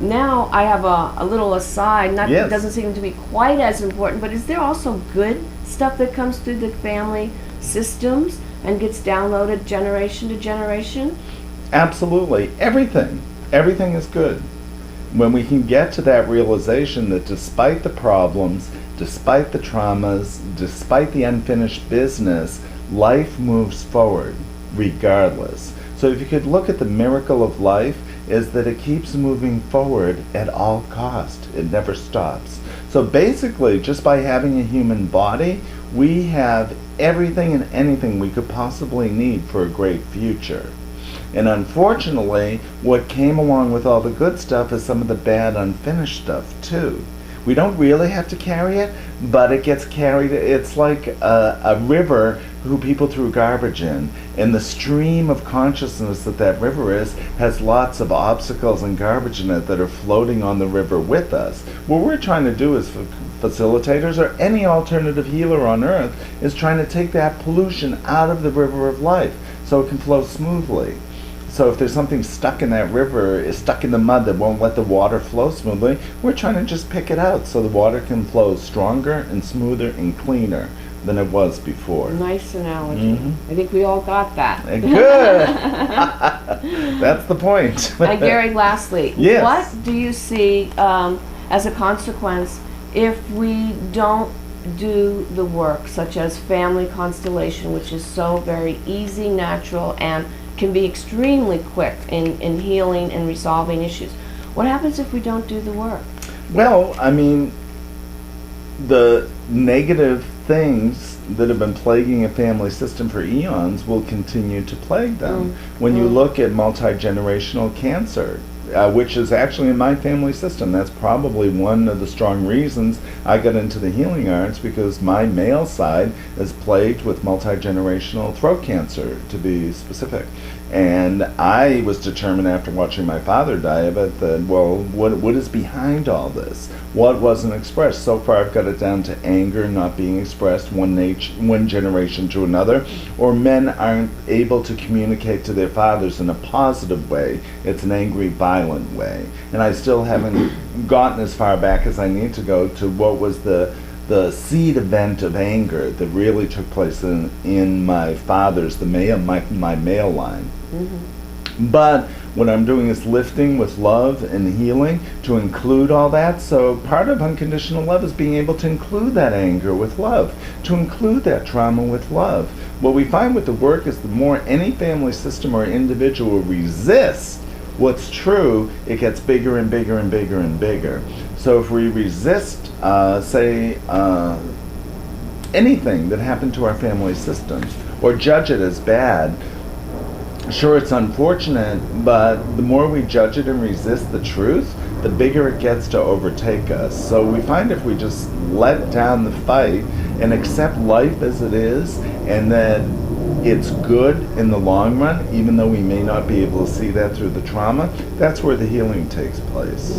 now I have a little aside, not Yes. it doesn't seem to be quite as important, but is there also good stuff that comes through the family systems and gets downloaded generation to generation? Absolutely. Everything is good. When we can get to that realization that despite the problems, despite the traumas, despite the unfinished business, life moves forward regardless. So if you could look at the miracle of life, is that it keeps moving forward at all cost. It never stops. So basically, just by having a human body, we have everything and anything we could possibly need for a great future. And unfortunately, what came along with all the good stuff is some of the bad unfinished stuff too. We don't really have to carry it, but it gets carried. It's like a river who people threw garbage in. And the stream of consciousness that river is has lots of obstacles and garbage in it that are floating on the river with us. What we're trying to do as facilitators, or any alternative healer on earth, is trying to take that pollution out of the river of life so it can flow smoothly. So if there's something stuck in that river, is stuck in the mud that won't let the water flow smoothly, we're trying to just pick it out so the water can flow stronger and smoother and cleaner than it was before. Nice analogy. I think we all got that. Good. That's the point. And Gary, lastly, Yes. what do you see as a consequence if we don't do the work, such as family constellation, which is so very easy, natural, and can be extremely quick in healing and resolving issues? What happens if we don't do the work? Well, I mean, the negative things that have been plaguing a family system for eons will continue to plague them. When you look at multi-generational cancer, which is actually in my family system, that's probably one of the strong reasons I got into the healing arts, because my male side is plagued with multi-generational throat cancer, to be specific. And I was determined after watching my father die of it that, well, what is behind all this? What wasn't expressed? So far I've got it down to anger not being expressed one generation to another, or men aren't able to communicate to their fathers in a positive way. It's an angry, violent way. And I still haven't gotten as far back as I need to go to what was the seed event of anger that really took place in my father's, my male line. But what I'm doing is lifting with love and healing to include all that. So part of unconditional love is being able to include that anger with love, to include that trauma with love. What we find with the work is the more any family system or individual resists what's true, it gets bigger and bigger and bigger and bigger. So if we resist, anything that happened to our family systems, or judge it as bad, sure, it's unfortunate, but the more we judge it and resist the truth, the bigger it gets to overtake us. So we find if we just let down the fight and accept life as it is, and that it's good in the long run, even though we may not be able to see that through the trauma, that's where the healing takes place.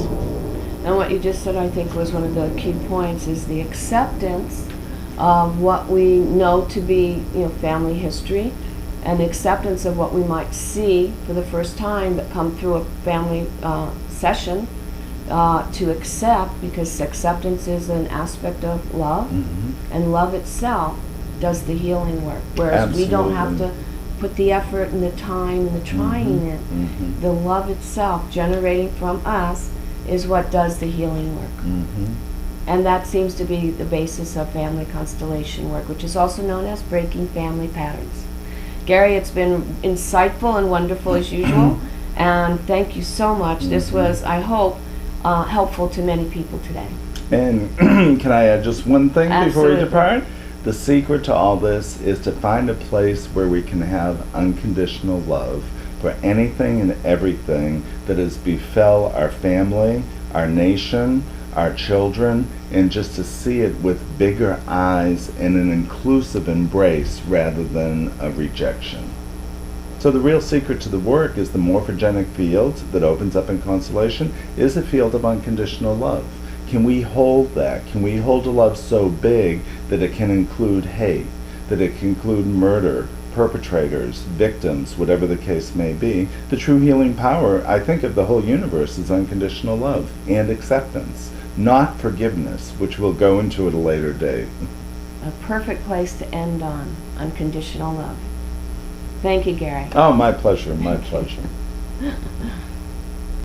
And what you just said, I think, was one of the key points, is the acceptance of what we know to be, family history, and the acceptance of what we might see for the first time that come through a family session, to accept, because acceptance is an aspect of love, and love itself does the healing work. Whereas we don't have to put the effort and the time and the trying in. The love itself generating from us is what does the healing work. And that seems to be the basis of family constellation work, which is also known as breaking family patterns. Gary, it's been insightful and wonderful as usual, and thank you so much. This was, I hope, helpful to many people today. And can I add just one thing before we Absolutely. depart? The secret to all this is to find a place where we can have unconditional love for anything and everything that has befell our family, our nation, our children, and just to see it with bigger eyes and an inclusive embrace rather than a rejection. So the real secret to the work is the morphogenic field that opens up in Constellation is a field of unconditional love. Can we hold that? Can we hold a love so big that it can include hate, that it can include murder, perpetrators, victims, whatever the case may be. The true healing power, I think, of the whole universe is unconditional love and acceptance, not forgiveness, which we'll go into at a later date. A perfect place to end on, unconditional love. Thank you, Gary. Oh, my pleasure, my pleasure.